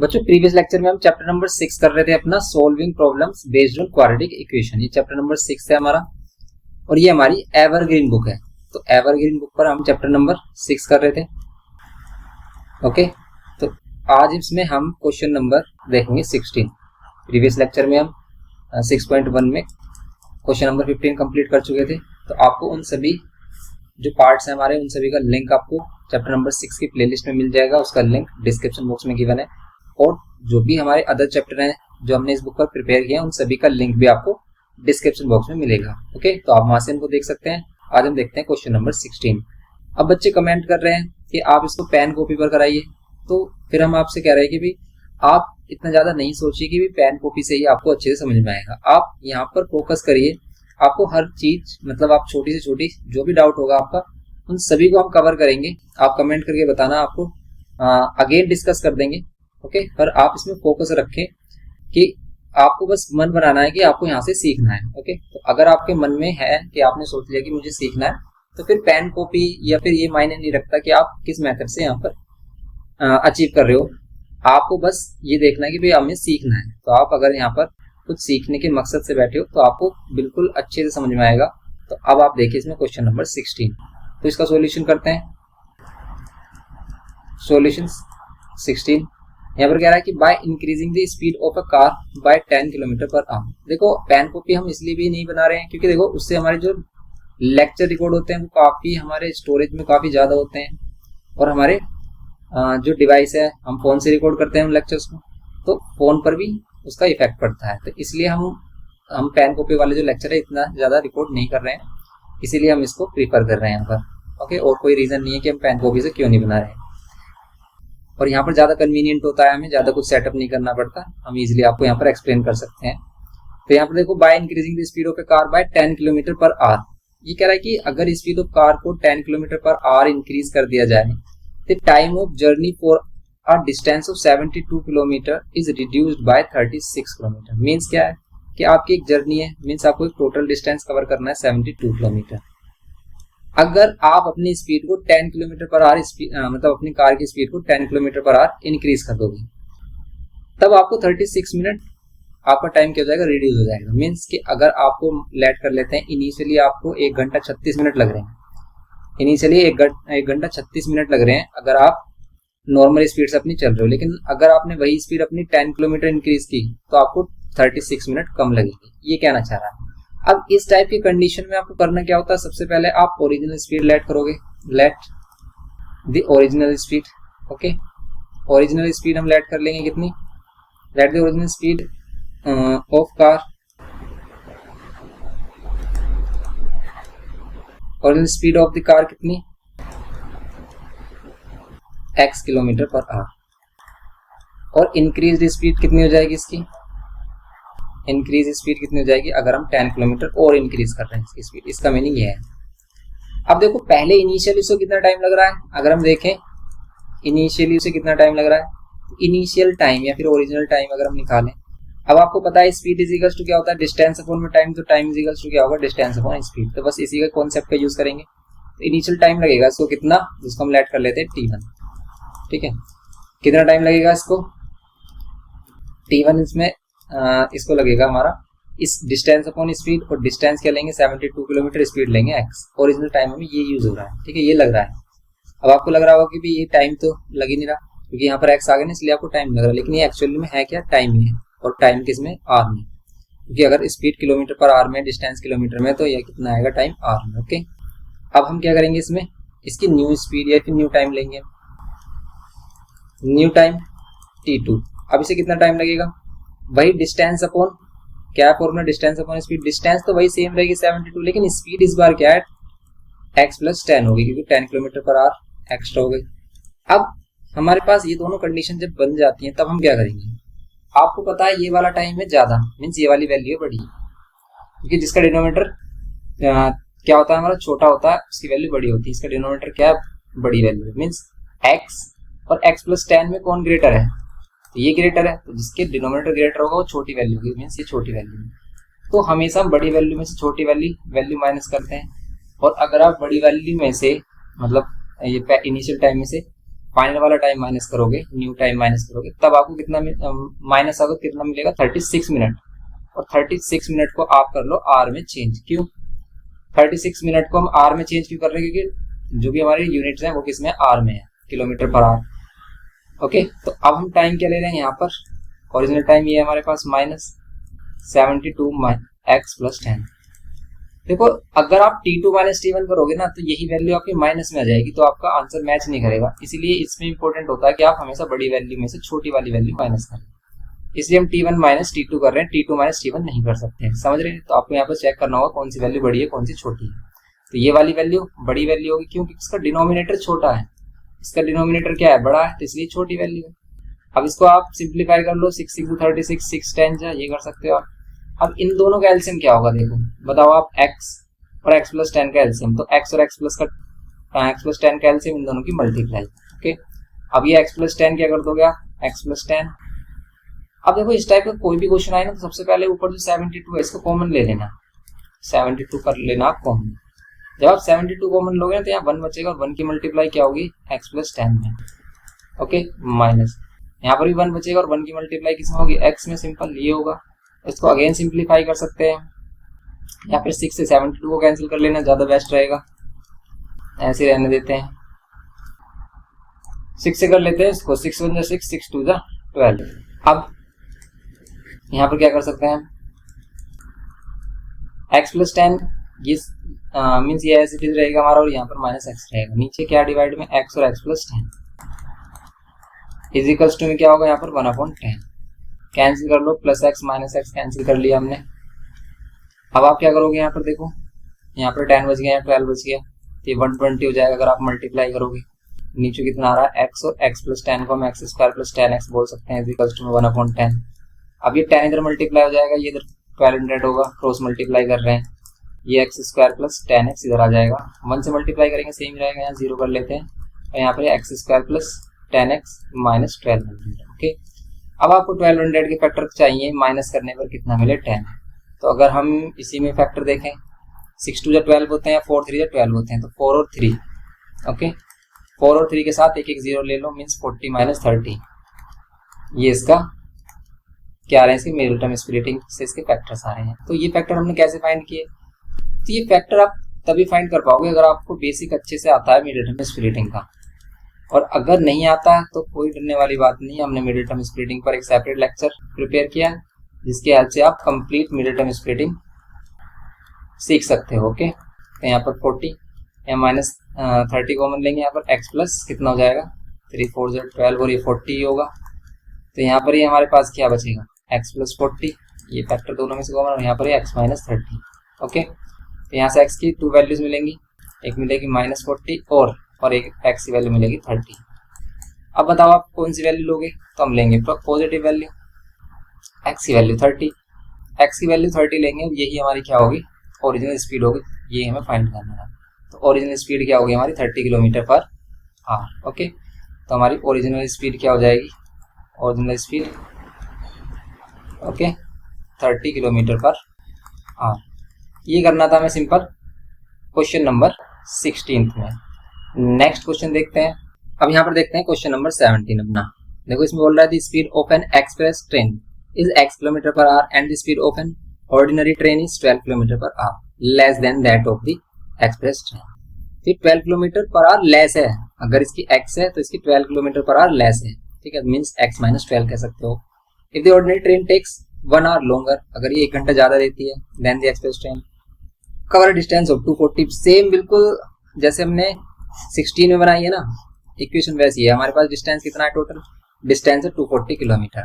बच्चों previous lecture में हम चैप्टर नंबर 6 कर रहे थे अपना solving problems based on quadratic equation. ये चैप्टर नंबर 6 है हमारा और ये हमारी एवरग्रीन बुक है। तो एवरग्रीन बुक पर हम चैप्टर नंबर 6 कर रहे थे। ओके, तो आज इसमें हम क्वेश्चन नंबर देखेंगे 16। प्रीवियस लेक्चर में हम 6.1 में क्वेश्चन नंबर 15 कंप्लीट कर चुके थे। तो आपको उन सभी जो पार्ट्स हैं हमारे, उन सभी का लिंक आपको चैप्टर नंबर 6 की प्लेलिस्ट में मिल जाएगा। उसका लिंक डिस्क्रिप्शन बॉक्स में गिवन है और जो भी हमारे अदर चैप्टर हैं जो हमने इस बुक पर प्रिपेयर किए हैं उन सभी का लिंक भी आपको डिस्क्रिप्शन बॉक्स में मिलेगा। ओके, तो आप वहां से इनको देख सकते हैं। आज हम देखते हैं क्वेश्चन नंबर 16। अब बच्चे कमेंट कर रहे हैं कि आप इसको पेन कॉपी पर कराइए, तो फिर हम आपसे कह रहे हैं कि भाई आप इतना ज्यादा नहीं सोचिए कि भाई पेन कॉपी से ही आपको अच्छे से समझ में आएगा। आप यहाँ पर फोकस करिए, आपको हर चीज मतलब आप छोटी से छोटी जो भी डाउट होगा आपका उन सभी को हम कवर करेंगे। आप कमेंट करके बताना, आपको अगेन डिस्कस कर देंगे। ओके, पर आप इसमें फोकस रखें कि आपको बस मन बनाना है कि आपको यहाँ से सीखना है। ओके, तो अगर आपके मन में है कि आपने सोच लिया कि मुझे सीखना है, तो फिर पेन कॉपी या फिर ये मायने नहीं रखता कि आप किस मेथड से यहाँ पर अचीव कर रहे हो। आपको बस ये देखना है कि भाई हमें सीखना है। तो आप अगर यहाँ पर कुछ सीखने के मकसद से बैठे हो तो आपको बिल्कुल अच्छे से समझ में आएगा। तो अब आप देखिए इसमें क्वेश्चन नंबर 16। तो इसका सॉल्यूशन करते हैं। सॉल्यूशन 16 यहाँ पर कह रहा है कि by increasing the speed of a car by 10 kilometre per hour. देखो पेन कॉपी हम इसलिए भी नहीं बना रहे हैं क्योंकि देखो उससे हमारे जो लेक्चर रिकॉर्ड होते हैं वो काफी हमारे स्टोरेज में काफी ज्यादा होते हैं और हमारे जो डिवाइस है हम फोन से रिकॉर्ड करते हैं उन लेक्चर्स को, तो फोन पर भी उसका इफेक्ट पड़ता है। तो इसलिए हम पेन कॉपी वाले जो लेक्चर है इतना ज्यादा रिकॉर्ड नहीं कर रहे हैं, इसीलिए हम इसको प्रीफर कर रहे हैं यहाँ पर। ओके, और कोई रीजन नहीं है कि हम पेन कॉपी से क्यों नहीं बना रहे हैं। और यहाँ पर ज्यादा कन्वीनियंट होता है, हमें ज्यादा कुछ सेटअप नहीं करना पड़ता, हम इजीली आपको यहाँ पर एक्सप्लेन कर सकते हैं। तो यहाँ पर देखो by increasing the speed of a car by 10 kilometre per hour. ये कह रहा है कि अगर स्पीड ऑफ कार को 10 किलोमीटर पर आवर इंक्रीज कर दिया जाए तो time of journey for a distance of 72 kilometre is reduced by 36 kilometre. Means क्या है कि आपकी एक जर्नी है, मीन्स आपको एक टोटल डिस्टेंस कवर करना है 72 किलोमीटर। अगर आप अपनी स्पीड को 10 किलोमीटर पर आवर मतलब अपनी कार की स्पीड को 10 किलोमीटर पर आवर इंक्रीज कर दोगे, तब आपको 36 मिनट आपका टाइम क्या हो जाएगा, रिड्यूस हो जाएगा। मीन्स कि अगर आपको लेट कर लेते हैं, इनिशियली आपको 1 घंटा 36 मिनट लग रहे हैं, इनिशियली 1 घंटा 36 मिनट लग रहे हैं अगर आप नॉर्मल स्पीड से अपनी चल रहे हो, लेकिन अगर आपने वही स्पीड अपनी 10 किलोमीटर इंक्रीज की तो आपको 36 मिनट कम लगेगी। ये कहना चाह रहा है। अब इस टाइप की कंडीशन में आपको करना क्या होता है, सबसे पहले आप ओरिजिनल स्पीड लेट करोगे, let the original speed. Okay, original speed हम लेट कर लेंगे कितनी, let the original speed of car, original speed of the car कितनी, x किलोमीटर पर आवर। और इंक्रीज स्पीड कितनी हो जाएगी इसकी, इंक्रीज स्पीड कितनी हो जाएगी अगर हम 10 किलोमीटर और इंक्रीज कर रहे हैं इसकी स्पीड। इसका मीनिंग ये है। अब देखो पहले इनिशियली उसे कितना टाइम लग रहा है, अगर हम देखें इनिशियली उसे कितना टाइम लग रहा है, इनिशियल टाइम या फिर ओरिजिनल टाइम अगर हम निकालें, अब आपको पता है स्पीड इज इक्वल्स टू क्या होता है, डिस्टेंस अपॉन में टाइम, तो टाइम इज इक्वल्स टू क्या होगा, डिस्टेंस अपॉन स्पीड। तो बस इसी का कॉन्सेप्ट का यूज करेंगे। तो इनिशियल टाइम लगेगा इसको कितना, जिसको हम लेट कर लेते हैं T1। ठीक है, कितना टाइम लगेगा इसको T1, इसमें इसको लगेगा हमारा इस डिस्टेंस अपॉन स्पीड, और डिस्टेंस क्या लेंगे 72 किलोमीटर, स्पीड लेंगे x। ओरिजिनल टाइम में ये यूज हो रहा है। ठीक है, ये लग रहा है। अब आपको लग रहा होगा कि भी ये टाइम तो लग ही नहीं रहा क्योंकि यहाँ पर x आ गया ना, इसलिए आपको टाइम लग रहा है, लेकिन ये एक्चुअली में है क्या, टाइम ही है। और टाइम किस में, आर में, क्योंकि अगर स्पीड किलोमीटर पर आवर में, डिस्टेंस किलोमीटर में, तो यह कितना आएगा, टाइम आर में। ओके, अब हम क्या करेंगे इसमें, इसकी न्यू स्पीड या फिर न्यू टाइम लेंगे, न्यू टाइम T2। अब इसे कितना टाइम लगेगा, वही डिस्टेंस अपॉन क्या formula, distance upon speed. Distance तो वही सेम रहेगी 72, लेकिन स्पीड इस बार क्या है, x प्लस 10 होगी क्योंकि 10 किलोमीटर पर आवर एक्स्ट्रा हो गई। अब हमारे पास ये दोनों कंडीशन जब बन जाती हैं तब हम क्या करेंगे, आपको पता है ये वाला टाइम है ज्यादा, मीन्स ये वाली वैल्यू है बड़ी, क्योंकि जिसका डिनोमिनेटर क्या होता है हमारा छोटा होता है उसकी वैल्यू बड़ी होती है, इसका डिनोमिनेटर क्या है, बड़ी वैल्यू, मीन्स x और x प्लस 10 में कौन ग्रेटर है, तो ये ग्रेटर है, तो जिसके डिनोमिनेटर ग्रेटर होगा वो छोटी वैल्यू होगी, मीन्स ये छोटी वैल्यू है। तो हमेशा हम बड़ी वैल्यू में से छोटी वैल्यू माइनस करते हैं। और अगर आप बड़ी वैल्यू में से मतलब ये इनिशियल टाइम में से फाइनल वाला टाइम माइनस करोगे, न्यू टाइम माइनस करोगे, तब आपको कितना माइनस होगा, कितना मिलेगा 36 मिनट। और 36 मिनट को आप कर लो आर में चेंज। क्यों 36 मिनट को हम आर में चेंज क्यों कर रहे हैं, क्योंकि जो भी हमारे यूनिट्स हैं वो किसमें आर में है, किलोमीटर पर आवर। ओके, तो अब हम टाइम क्या ले रहे हैं यहाँ पर, ओरिजिनल टाइम ये है हमारे पास -72 x + 10। देखो अगर आप T2 - T1 करोगे ना तो यही वैल्यू आपकी माइनस में आ जाएगी, तो आपका आंसर मैच नहीं करेगा। इसीलिए इसमें इंपॉर्टेंट होता है कि आप हमेशा बड़ी वैल्यू में से छोटी वाली वैल्यू माइनस करें। इसलिए हम T1 - T2 कर रहे हैं, T2 - T1 नहीं कर सकते हैं, समझ रहे हैं। तो आपको यहाँ पर चेक करना होगा कौन सी वैल्यू बड़ी है कौन सी छोटी है। तो ये वाली वैल्यू बड़ी वैल्यू होगी, क्योंकि इसका डिनोमिनेटर छोटा है, इसका डिनोमिनेटर क्या है, बड़ा है, तो इसलिए छोटी वैल्यू है। अब इसको आप सिंप्लीफाई कर लो, 6 × 36 6 10 ये कर सकते हो आप। अब इन दोनों का एलसीएम क्या होगा, देखो बताओ आप, x और x + 10 का एलसीएम, तो x और x + 10 का एलसीएम इन दोनों की मल्टीप्लाई। ओके, अब ये x + 10 क्या कर दोगे आप, x + 10। अब देखो इस टाइप का कोई भी क्वेश्चन आए ना तो सबसे पहले ऊपर जो 72 है इसको कॉमन ले लेना, 72 कर लेना आप कॉमन। जब आप 72 कॉमन लोगे ना तो यहाँ 1 बचेगा, और 1 की मल्टीप्लाई क्या होगी x + 10 में। ओके, माइनस यहाँ पर भी 1 बचेगा, और 1 की मल्टीप्लाई किसमें होगी, x में, सिंपल ये होगा। इसको अगेन सिंप्लीफाई कर सकते हैं, या फिर 6 से 72 को कैंसिल कर लेना, ज्यादा बेस्ट रहेगा, ऐसे रहने देते हैं। 6 से कर लेते हैं इसको, 6 × 1 = 6, 6 × 2 = 12। अब यहाँ पर क्या कर सकते हैं, x + 10 ये मीन्स ये एज इट इज रहेगा हमारा, और यहाँ पर -x रहेगा, नीचे क्या डिवाइड में x और x + 10 इजिकल्स टू में क्या होगा यहाँ पर 1/10, कैंसिल कर लो, +x -x कैंसिल कर लिया हमने। अब आप क्या करोगे यहाँ पर, देखो यहाँ पर 10 बच गया, 12 बच गया, तो ये 120 हो जाएगा अगर आप मल्टीप्लाई करोगे। नीचे कितना आ रहा है, x और x + 10 को हम x² + 10x बोल सकते हैं, इजिकल्स टू में 1/10। अब ये 10 इधर मल्टीप्लाई हो जाएगा, ये इधर 1200 होगा, क्रॉस मल्टीप्लाई कर रहे हैं, ये x² + 10x इधर आ जाएगा, 1 से मल्टीप्लाई करेंगे सेम रहेगा, यहाँ 0 कर लेते हैं, और यहाँ पर x² + 10x - 1200। ओके, अब आपको 1200 के फैक्टर चाहिए, माइनस करने पर कितना मिले 10। तो अगर हम इसी में फैक्टर देखें, 6 × 2 = 12 होते हैं, 4 × 3 = 12 होते हैं, तो 4 और 3, ओके 4 और 3 के साथ एक 0 ले लो, मीन्स 40 - 30। ये इसका क्या आ रहे हैं, इसके मिडिल टर्म स्प्लिटिंग से इसके फैक्टर्स आ रहे हैं। तो ये फैक्टर हमने कैसे फाइंड किए, तो ये फैक्टर आप तभी फाइंड कर पाओगे अगर आपको बेसिक अच्छे से आता है मिडिल टर्म स्प्लिटिंग का, और अगर नहीं आता है तो कोई डरने वाली बात नहीं है। हमने मिडिल टर्म स्प्लिटिंग पर एक सेपरेट लेक्चर प्रिपेयर किया है, जिसके हेल्प से आप कंप्लीट मिडिल टर्म स्प्लिटिंग सीख सकते हो। ओके, तो यहाँ पर 40 या -30 कॉमन लेंगे, यहाँ पर x प्लस कितना हो जाएगा 3 × 4 = 12, और ये 40 होगा। तो यहाँ पर ही हमारे पास क्या बचेगा, x + 40, ये फैक्टर दोनों में से कॉमन, और यहाँ पर x - 30। ओके, तो यहाँ से x की 2 वैल्यूज मिलेंगी, एक मिलेगी -40 और एक x की वैल्यू मिलेगी 30। अब बताओ आप कौन सी वैल्यू लोगे, तो हम लेंगे पॉजिटिव वैल्यू, x की वैल्यू 30, x की वैल्यू 30 लेंगे, और यही हमारी क्या होगी, ओरिजिनल स्पीड होगी, ये हमें फाइंड करना है। तो ओरिजिनल स्पीड क्या होगी हमारी 30 km/h। ओके, तो हमारी ओरिजिनल स्पीड क्या हो जाएगी, ओरिजिनल स्पीड ओके 30 km/h। ये करना था हमें सिंपल क्वेश्चन नंबर 16 में। नेक्स्ट क्वेश्चन देखते हैं। अब यहाँ पर देखते हैं क्वेश्चन नंबर 17 अपना। देखो इसमें बोल रहा है the speed of N express train is x km/h and the speed of an ordinary train is 12 km/h less than that of the express train. फिर 12 km/h लेस है, अगर इसकी x है तो इसकी 12 km/h लेस है, ठीक है, मीन्स x - 12 कह सकते हो। If the ordinary train takes 1 hour longer, अगर ये 1 घंटा ज्यादा देती है then the express train cover distance of 240, same बिल्कुल जैसे हमने 16 में बनाई है ना इक्वेशन, वैसी है। हमारे पास डिस्टेंस कितना है, टोटल डिस्टेंस है 240 किलोमीटर।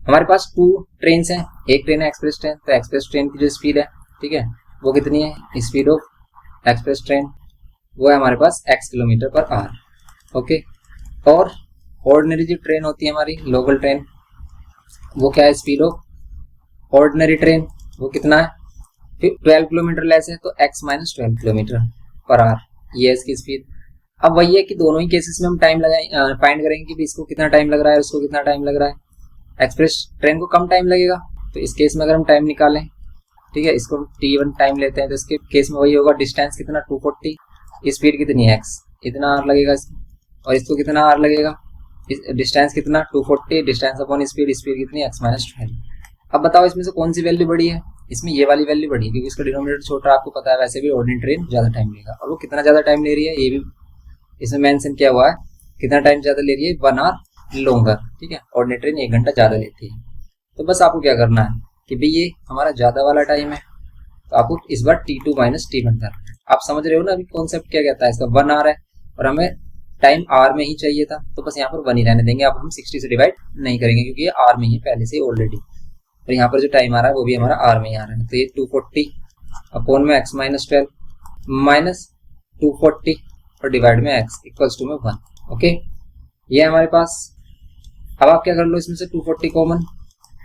हमारे पास 2 ट्रेन हैं, एक ट्रेन है एक्सप्रेस ट्रेन, तो एक्सप्रेस ट्रेन की जो स्पीड है, ठीक है, वो कितनी है, स्पीड ऑफ एक्सप्रेस ट्रेन वो है हमारे पास x km/h। ओके, और ऑर्डिनरी जो ट्रेन होती है हमारी लोकल ट्रेन, वो क्या है, स्पीड ऑफ ऑर्डिनरी ट्रेन वो कितना है, फिर 12 किलोमीटर लेस है तो x - 12 km/h, ये इसकी स्पीड। अब वही है कि दोनों ही केसेस में हम टाइम लगाए फाइंड करेंगे कि इसको कितना टाइम लग रहा है, उसको कितना टाइम लग रहा है। एक्सप्रेस ट्रेन को कम टाइम लगेगा, तो इस केस में अगर हम टाइम निकालें, ठीक है, इसको t1 टाइम लेते हैं, तो इसके केस में वही होगा, डिस्टेंस कितना 240, स्पीड कितनी है x, इतना आर लगेगा इसको, और इसको कितना आर लगेगा, डिस्टेंस कितना 240, डिस्टेंस अपॉन स्पीड, स्पीड कितनी x माइनस 12। अब बताओ इसमें से कौन सी वैल्यू बड़ी है, इसमें ये वाली वैल्यू बड़ी है क्योंकि इसका डिनोमिनेटर छोटा है, आपको पता है वैसे भी ऑर्डिनरी ट्रेन ज़्यादा टाइम लेगा, और वो कितना ज़्यादा टाइम ले रही है ये भी इसमें मेंशन किया हुआ है, कितना टाइम ज़्यादा ले रही है, 1 आवर लॉन्गर, ठीक है, ऑर्डिनरी ट्रेन 1 घंटा ज़्यादा लेती है। तो बस आपको क्या करना है कि भाई ये हमारा ज़्यादा वाला टाइम है, तो आपको इस बार T2 माइनस T1 करना है। आप समझ रहे हो ना अभी कॉन्सेप्ट क्या कहता है, इसका 1 आवर है और हमें टाइम आर में ही चाहिए था, तो बस यहाँ पर 1 ही रहने देंगे, अब हम 60 से डिवाइड नहीं करेंगे क्योंकि ये आर में ही पहले से ऑलरेडी, और यहाँ पर जो टाइम आ रहा है वो भी हमारा आर में ही आ रहा है। तो ये 240 अपॉन में x माइनस 12 माइनस 240 और डिवाइड में x इक्वल्स टू में 1। ओके, ये हमारे पास। अब आप क्या कर लो इसमें से 240 कॉमन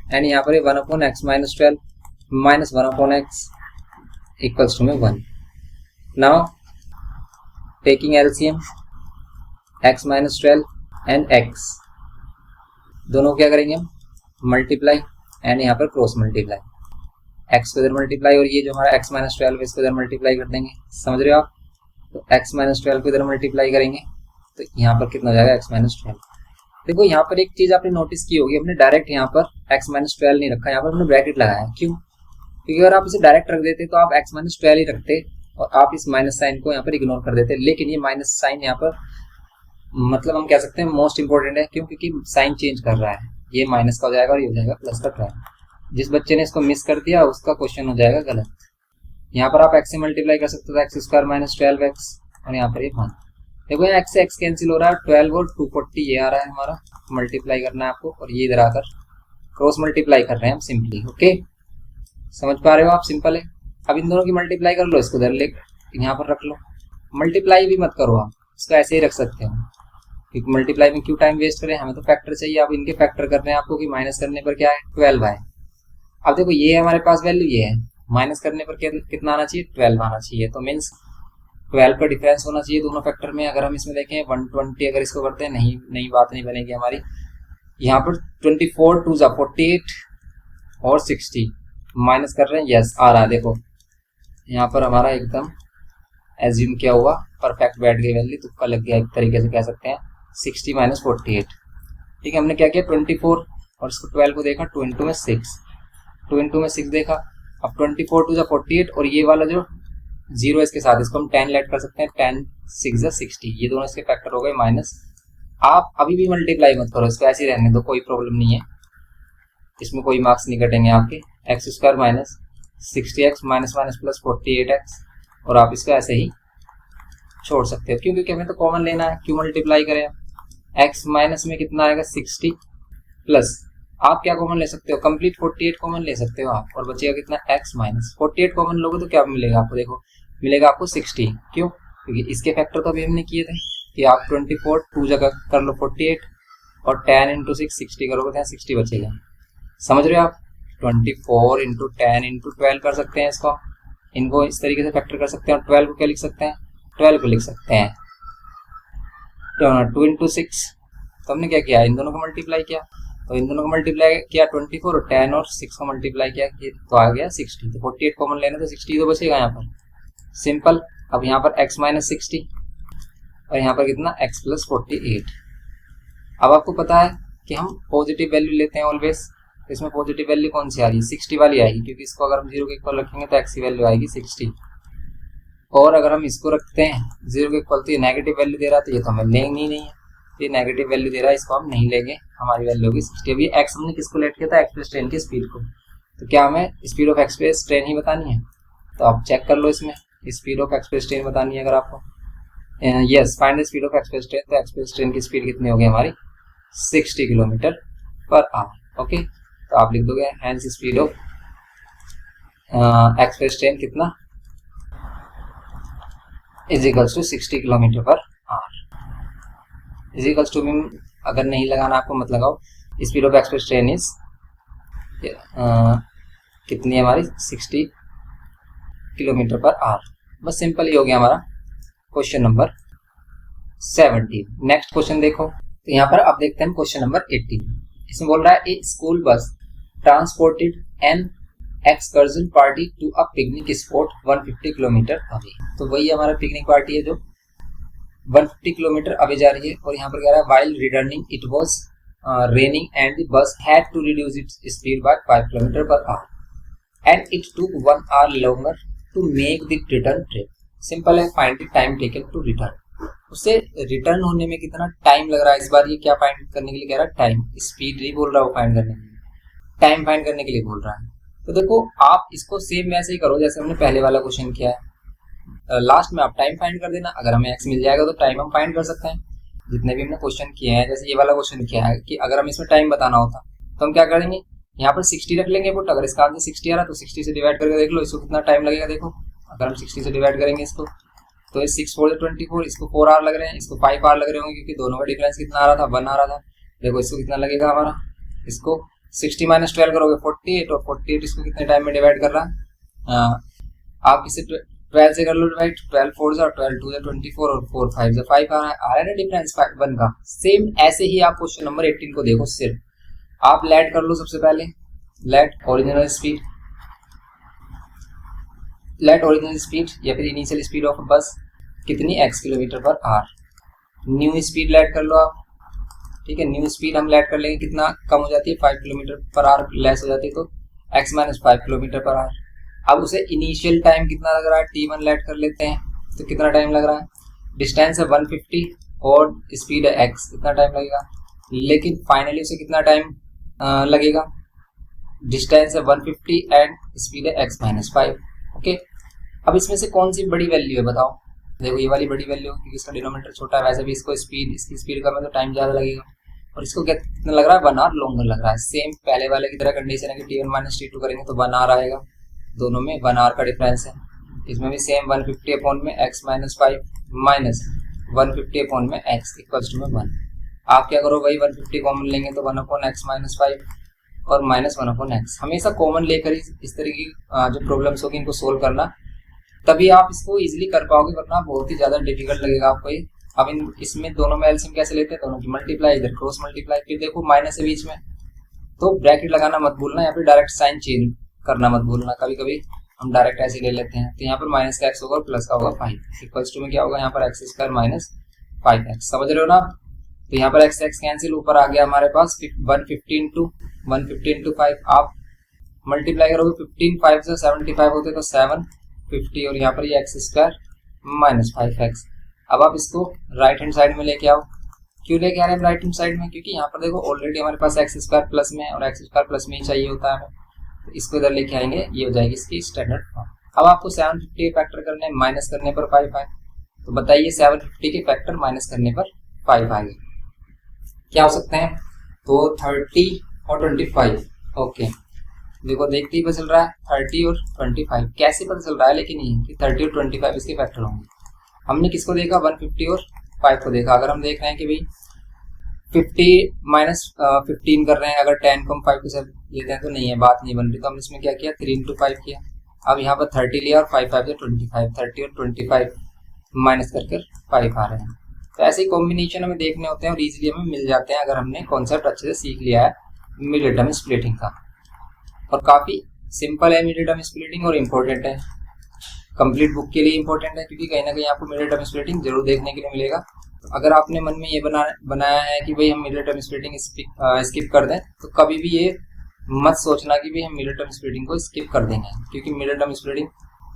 एंड यहाँ पर 1 upon X minus 12 minus 1 upon X equals to में 1। Now taking LCM x minus 12 and x दोनों क्या करेंगे हम मल्टीप्लाई एंड यहाँ पर क्रॉस मल्टीप्लाई, x को इधर मल्टीप्लाई और ये जो हमारा x माइनस 12 इसको इधर मल्टीप्लाई कर देंगे, समझ रहे हो आप। तो x माइनस 12 को इधर मल्टीप्लाई करेंगे तो यहाँ पर कितना हो जाएगा x माइनस 12। देखो यहाँ पर एक चीज आपने नोटिस की होगी, हमने डायरेक्ट यहाँ पर x माइनस 12 नहीं रखा, यहाँ पर हमने ब्रैकेट लगाया। क्यों? क्योंकि अगर आप इसे डायरेक्ट रख देते तो आप x माइनस 12 ही रखते और आप इस माइनस साइन को यहाँ पर इग्नोर कर देते, लेकिन ये माइनस साइन यहाँ पर मतलब हम कह सकते हैं मोस्ट इंपोर्टेंट है। क्यों? क्योंकि साइन चेंज कर रहा है, ये माइनस का हो जाएगा और ये हो जाएगा प्लस का 12। जिस बच्चे ने इसको मिस कर दिया उसका क्वेश्चन हो जाएगा गलत। यहाँ पर आप x से मल्टीप्लाई कर सकते हो, एक्स स्क्वायर माइनस 12x और यहाँ पर ये 1। देखो यहाँ x से x कैंसिल हो रहा है, 12 और 240 ये आ रहा है हमारा, मल्टीप्लाई करना है आपको और ये इधर आकर क्रॉस मल्टीप्लाई कर रहे हैं हम सिंपली। ओके, समझ पा रहे हो आप, सिंपल है। अब इन दोनों की मल्टीप्लाई कर लो, इसको इधर ले यहाँ पर रख लो, मल्टीप्लाई भी मत करो आप, इसको ऐसे ही रख सकते हो क्योंकि मल्टीप्लाई में क्यों टाइम वेस्ट करें, हमें तो फैक्टर चाहिए। अब इनके फैक्टर करने हैं आपको कि माइनस करने पर क्या है 12 है। अब देखो ये हमारे पास वैल्यू ये है, माइनस करने पर कितना आना चाहिए 12 आना चाहिए, तो मीन्स 12 का डिफरेंस होना चाहिए दोनों फैक्टर में। अगर हम इसमें देखें 120 अगर इसको करते हैं नहीं बात नहीं बनेगी हमारी। यहाँ पर 24 2 जा 48 और 60 माइनस कर रहे हैं, यस आ रहा है। देखो यहाँ पर हमारा एकदम एज्यूम किया हुआ परफेक्ट बैठ गई वैल्यू, तुक्का लग गया एक तरीके से कह सकते हैं। 60 माइनस 48, ठीक है। हमने क्या किया 24 और इसको 12 को देखा 2 इंटू में 6, 2 इंटू में 6 देखा। अब 24 2 जा 48 और ये वाला जो जीरो इसके साथ इसको हम 10 ऐड कर सकते हैं, 10 6 जा 60, ये दोनों इसके फैक्टर हो गए माइनस। आप अभी भी मल्टीप्लाई मत करो, इसको ऐसे ही रहने दो, कोई प्रॉब्लम नहीं है, इसमें कोई मार्क्स नहीं कटेंगे आपके। X square minus 60x minus minus plus 48x और आप इसको ऐसे ही छोड़ सकते हो। क्यों? क्योंकि हमें तो कॉमन लेना है, क्यों मल्टीप्लाई करें। x माइनस में कितना आएगा 60 प्लस आप क्या कॉमन ले सकते हो, कंप्लीट 48 कॉमन ले सकते हो आप, और बचेगा कितना x माइनस 48 कॉमन लोगे तो क्या मिलेगा आपको, देखो मिलेगा आपको 60। क्यों? क्योंकि इसके फैक्टर तो अभी हमने किए थे कि आप 24 2 जगह कर लो 48 और 10 इंटू 6 60 करोगे तो 60 बचेगा। समझ रहे हो आप, 24 इंटू 10 इंटू 12 कर सकते हैं इसको, इनको इस तरीके से फैक्टर कर सकते हैं। और 12 को क्या लिख सकते हैं, 12 को लिख सकते हैं 2 इंटू 6। तो हमने क्या किया, इन दोनों को मल्टीप्लाई किया, तो इन दोनों को मल्टीप्लाई किया 24 और 10 और 6 को मल्टीप्लाई किया तो आ गया 60। तो 48 कॉमन लेने तो 60 तो बचेगा यहाँ पर, सिंपल। अब यहाँ पर x माइनस 60 और यहाँ पर कितना x प्लस 48। अब आपको पता है कि हम पॉजिटिव वैल्यू लेते हैं ऑलवेज, तो इसमें पॉजिटिव वैल्यू कौन सी आ रही है 60 वाली आएगी, क्योंकि इसको अगर हम 0 के इक्वल रखेंगे तो x की वैल्यू आएगी 60। और अगर हम इसको रखते हैं 0 के इक्वल तो ये नेगेटिव वैल्यू दे रहा है, तो ये तो हमें लेंगे ही नहीं है, ये नेगेटिव वैल्यू दे रहा है, इसको हम नहीं लेंगे, हमारी वैल्यू होगी 60। अभी x हमने किसको लेट किया था, एक्सप्रेस ट्रेन की स्पीड को, तो क्या हमें स्पीड ऑफ एक्सप्रेस ट्रेन ही बतानी है, तो आप चेक कर लो इसमें स्पीड ऑफ एक्सप्रेस ट्रेन बतानी है अगर आपको। Yes, find the speed of express train, तो एक्सप्रेस ट्रेन की स्पीड कितनी होगी हमारी 60 किलोमीटर पर आवर। ओके, तो आप लिख दोगे hence speed of express train कितना is equals to 60 kilometre per hour. Is equals to में अगर नहीं लगाना आपको मत लगाओ, speed of express train is कितनी है हमारी 60 किलोमीटर पर आवर। बस सिंपल ही हो गया हमारा क्वेश्चन नंबर 17। नेक्स्ट क्वेश्चन देखो, तो यहाँ पर अब देखते हैं क्वेश्चन नंबर 18। इसमें बोल रहा है a school bus transported an excursion party to a picnic spot 150 kilometre away. तो वही हमारा पिकनिक पार्टी है जो 150 किलोमीटर अवे जा रही है और यहाँ पर कह रहा है while returning it was raining and the bus had to reduce its speed by 5 kilometre per hour and it took 1 hour longer to make the return trip. Simple है, find the time taken to return. उससे return होने में कितना time लग रहा है, इस बार ये क्या फाइंड करने के लिए कह रहा है, टाइम। स्पीड नहीं बोल रहा वो फाइंड करने के लिए, टाइम फाइंड करने के लिए बोल रहा है। तो देखो आप इसको सेम वैसे ही करो जैसे हमने पहले वाला क्वेश्चन किया है। लास्ट में आप टाइम फाइंड कर देना, अगर हमें एक्स मिल जाएगा तो टाइम हम फाइंड कर सकते हैं। जितने भी हमने क्वेश्चन किए हैं, जैसे ये वाला क्वेश्चन किया है कि अगर हम इसमें टाइम बताना होता तो हम क्या करेंगे, यहाँ पर 60 रख लेंगे पुट। अगर इसका आंसर 60 आ रहा तो 60 से डिवाइड करके देख लो इसको कितना टाइम लगेगा। देखो अगर हम 60 से डिवाइड करेंगे इसको तो 6 4 24, इसको 4 आवर लग रहे हैं, इसको 5 आवर लग रहे होंगे क्योंकि दोनों का डिफरेंस कितना आ रहा था, 1 आ रहा था। देखो इसको कितना लगेगा हमारा, इसको 60 - 12 करोगे 48 और 48 इसको कितने टाइम में डिवाइड कर रहा है। आप इसे 12 से कर लो डिवाइड, 12 4 जा 12 2 जा 24 और 4 5 जा 5 आ रहा है ना डिफरेंस 1 का। सेम ऐसे ही आप क्वेश्चन नंबर 18 को देखो, सिर्फ आप लेट कर लो। सबसे पहले let original speed, let original speed या फिर इनिशियल स्पीड ऑफ बस कितनी, x kilometre per hour. New speed let कर लो आप, ठीक है। न्यू स्पीड हम लेट कर लेंगे, कितना कम हो जाती है, 5 किलोमीटर पर आवर लेस हो जाती है तो x - 5 किलोमीटर पर आवर। अब उसे इनिशियल टाइम कितना लग रहा है, t1 लेट कर लेते हैं तो कितना टाइम लग रहा है। डिस्टेंस है 150 और स्पीड है x, कितना टाइम लगेगा। लेकिन फाइनली उसे कितना टाइम लगेगा, डिस्टेंस है 150 एंड स्पीड है x - 5। ओके, अब इसमें से कौन सी बड़ी वैल्यू है बताओ। देखो ये वाली बड़ी वैल्यू क्योंकि इसका डिनोमिनेटर छोटा है, वैसे भी इसको स्पीड, इसकी स्पीड कम है तो टाइम ज़्यादा लगेगा। और इसको कितना लग रहा है, 1 आवर लॉन्गर लग रहा है। सेम पहले वाले की तरह कंडीशन है कि t1 - t2 करेंगे तो 1 आवर आएगा, दोनों में 1 आवर का डिफरेंस है। इसमें भी सेम 150 अपॉन में x - 5 माइनस 150 अपॉन में x इक्वल्स टू में 1। आप क्या करो, वही 150 कॉमन लेंगे तो 1 अपॉन x - 5 और माइनस 1 अपॉन x। हमेशा कॉमन लेकर ही इस तरह की जो प्रॉब्लम्स होगी इनको सोल्व करना, तभी आप इसको इजीली कर पाओगे, वरना बहुत ही ज़्यादा डिफिकल्ट लगेगा आपको ये। अब इसमें दोनों में एलसीएम कैसे लेते हैं, दोनों की मल्टीप्लाई, इधर क्रॉस मल्टीप्लाई, फिर देखो माइनस है बीच में तो ब्रैकेट लगाना मत भूलना, या फिर डायरेक्ट साइन चेंज करना मत भूलना। कभी कभी हम डायरेक्ट ऐसे ले लेते हैं। तो यहाँ पर माइनस का x होगा, प्लस का होगा 5 इक्वल्स टू में क्या होगा, यहाँ पर x² माइनस 5x। समझ रहे हो ना। तो यहाँ पर x कैंसिल, ऊपर आ गया हमारे पास 150 इंटू 5। आप मल्टीप्लाई करोगे 15 5 से 75 होते तो 750 और यहाँ पर ये x² माइनस 5x। अब आप इसको राइट हैंड साइड में लेके आओ। क्यों लेके आ रहे हैं राइट हैंड साइड में, क्योंकि यहाँ पर देखो ऑलरेडी हमारे पास x² प्लस में और x² प्लस में ही चाहिए होता है हमें, तो इसको इधर लेके आएंगे, ये हो जाएगी इसकी स्टैंडर्ड फॉर्म। अब आपको 750 फैक्टर करने, माइनस करने पर 5 आए, तो बताइए 750 के फैक्टर माइनस करने पर 5 आएंगे, क्या हो सकते हैं। तो 30 और 25। ओके, देखो देखते ही पता चल रहा है 30 और 25 कैसे पता चल रहा है, लेकिन ये कि 30 और 25 इसके फैक्टर होंगे। हमने किसको देखा, 150 और 5 को देखा। अगर हम देख रहे हैं कि भाई 50 माइनस 15 कर रहे हैं, अगर 10 को हम 5 के साथ लेते हैं तो नहीं है, बात नहीं बन रही। तो हमने इसमें क्या किया, 3 इंटू 5 किया। अब यहाँ पर 30 लिया और 5 5 से 25, 30 और 25 माइनस करके 5 आ रहे हैं। तो ऐसे ही कॉम्बिनेशन हमें देखने होते हैं और इजीली हमें मिल जाते हैं अगर हमने कॉन्सेप्ट अच्छे से सीख लिया है मिड टर्म स्प्लिटिंग का। और काफ़ी सिंपल है मिड टर्म स्प्लिटिंग और इम्पोर्टेंट है, कंप्लीट बुक के लिए इम्पोर्टेंट है, क्योंकि कहीं ना कहीं आपको मिड टर्म स्प्लिटिंग जरूर देखने के लिए मिलेगा। तो अगर आपने मन में ये बनाया है कि भाई हम मिड टर्म स्प्लिटिंग स्किप कर दें, तो कभी भी ये मत सोचना कि भाई हम मिड टर्म स्प्लिटिंग को स्किप कर देंगे, क्योंकि मिड टर्म स्प्लिटिंग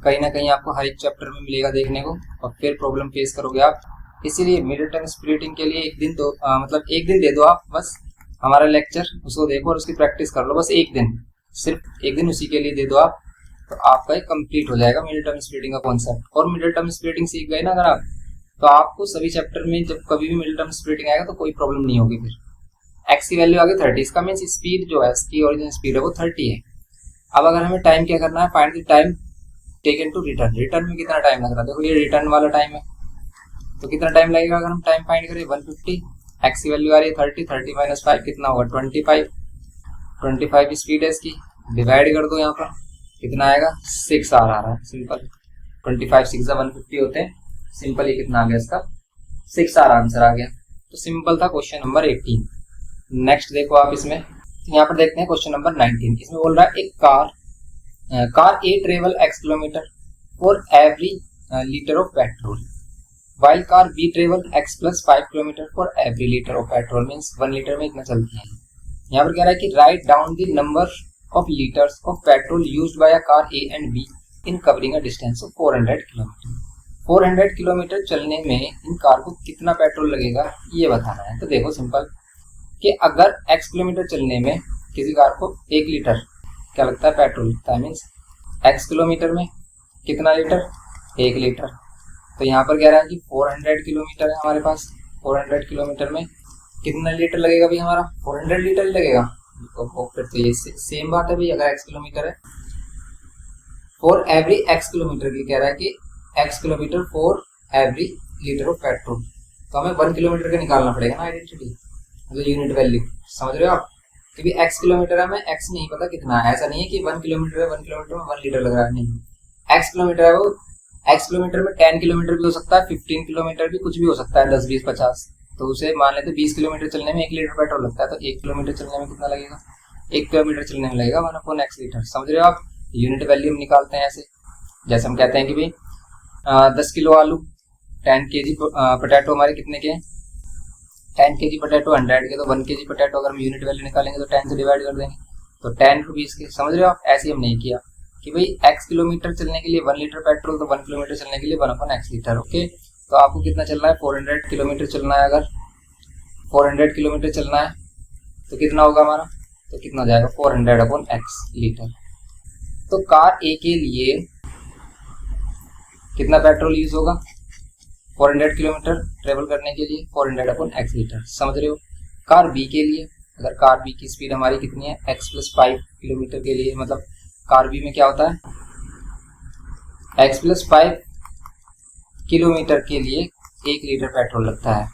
कहीं ना कहीं आपको हर एक चैप्टर में मिलेगा देखने को और फिर प्रॉब्लम फेस करोगे आप। इसीलिए मिड टर्म स्प्लिटिंग के लिए एक दिन तो मतलब एक दिन दे दो आप, बस हमारा लेक्चर उसको देखो और उसकी प्रैक्टिस कर लो, बस एक दिन, सिर्फ एक दिन उसी के लिए दे दो आप, तो आपका एक कंप्लीट हो जाएगा मिड टर्म स्प्लिटिंग का कॉन्सेप्ट। और मिड टर्म स्प्लिटिंग सीख गए ना अगर आप, तो आपको सभी चैप्टर में जब कभी भी मिड टर्म स्प्लिटिंग आएगा तो कोई प्रॉब्लम नहीं होगी। फिर x की वैल्यू आ गई 30, इसका मीन्स स्पीड जो है इसकी ओरिजिनल स्पीड है वो 30 है। अब अगर हमें टाइम क्या करना है, find the time taken to return. Return में कितना टाइम लग रहा है, देखो ये रिटर्न वाला टाइम है, तो कितना टाइम लगेगा अगर हम टाइम फाइंड करें 150, x की वैल्यू आ रही है 30, 30 माइनस 5 कितना होगा 25, 25 स्पीड है इसकी, डिवाइड कर दो यहाँ पर कितना आएगा 6 आ रहा है। सिंपल 25 6 150 होते हैं, सिंपल ये कितना आ गया इसका 6 आंसर आ गया। तो सिंपल था क्वेश्चन नंबर 18। नेक्स्ट देखो आप इसमें, यहाँ पर देखते हैं क्वेश्चन नंबर 19। इसमें बोल रहा है एक car A travel x kilometre for every litre of petrol while car B travel x plus 5 kilometre for every litre of petrol, means 1 litre में इतना चलती है। यहाँ पर कह रहा है कि write down the number of litres of petrol used by a car A and be in covering a distance of 400 kilometre. 400 kilometre चलने में इन कार को कितना पेट्रोल लगेगा ये बताना है। तो देखो सिंपल कि अगर x किलोमीटर चलने में किसी कार को 1 लीटर क्या लगता है पेट्रोल लगता है, मीन्स x किलोमीटर में कितना लीटर, 1 लीटर। तो यहाँ पर कह रहा है कि 400 किलोमीटर है हमारे पास, 400 किलोमीटर में कितना लीटर लगेगा भाई हमारा, 400 लीटर ही लगेगा। तो फिर तो ये सेम बात है भाई, अगर x किलोमीटर है फॉर एवरी x किलोमीटर की कह रहा है कि x kilometre for every litre of petrol, तो हमें 1 किलोमीटर का निकालना पड़ेगा ना आइडेंटिटी, मतलब यूनिट वैल्यू, समझ रहे हो आप। क्योंकि x किलोमीटर है, हमें x नहीं पता कितना है, ऐसा नहीं है कि 1 किलोमीटर है, 1 किलोमीटर में 1 लीटर लग रहा है, नहीं। x किलोमीटर है वो, x किलोमीटर में 10 किलोमीटर भी हो सकता है, 15 किलोमीटर भी, कुछ भी हो सकता है, 10, 20, 50। तो उसे मान लेते 20 किलोमीटर चलने में 1 लीटर पेट्रोल लगता है, तो 1 किलोमीटर चलने में कितना लगेगा, 1 किलोमीटर चलने में लगेगा 1/x लीटर, समझ रहे हो आप। यूनिट वैल्यू हम निकालते हैं ऐसे, जैसे हम कहते हैं कि भाई 10 किलो आलू, 10 kg पोटैटो हमारे कितने के, 10 kg पोटैटो 100 के, तो 1 kg पोटैटो अगर हम यूनिट वैल्यू निकालेंगे तो 10 से डिवाइड कर देंगे, तो 10 रुपीज़ के, समझ रहे हो आप। ऐसे हम नहीं किया कि भाई x किलोमीटर चलने के लिए 1 लीटर पेट्रोल, तो 1 किलोमीटर चलने के लिए 1/x लीटर, ओके। तो आपको कितना चलना है, 400 किलोमीटर चलना है। अगर 400 किलोमीटर चलना है तो कितना होगा हमारा, तो कितना हो जाएगा 400/x लीटर। तो कार ए के लिए कितना पेट्रोल यूज होगा, 400 किलोमीटर ट्रेवल करने के लिए 400/x लीटर, समझ रहे हो। कार बी के लिए, अगर कार बी की स्पीड हमारी कितनी है, x प्लस 5 किलोमीटर के लिए, मतलब कार बी में क्या होता है, x प्लस 5 किलोमीटर के लिए 1 लीटर पेट्रोल लगता है,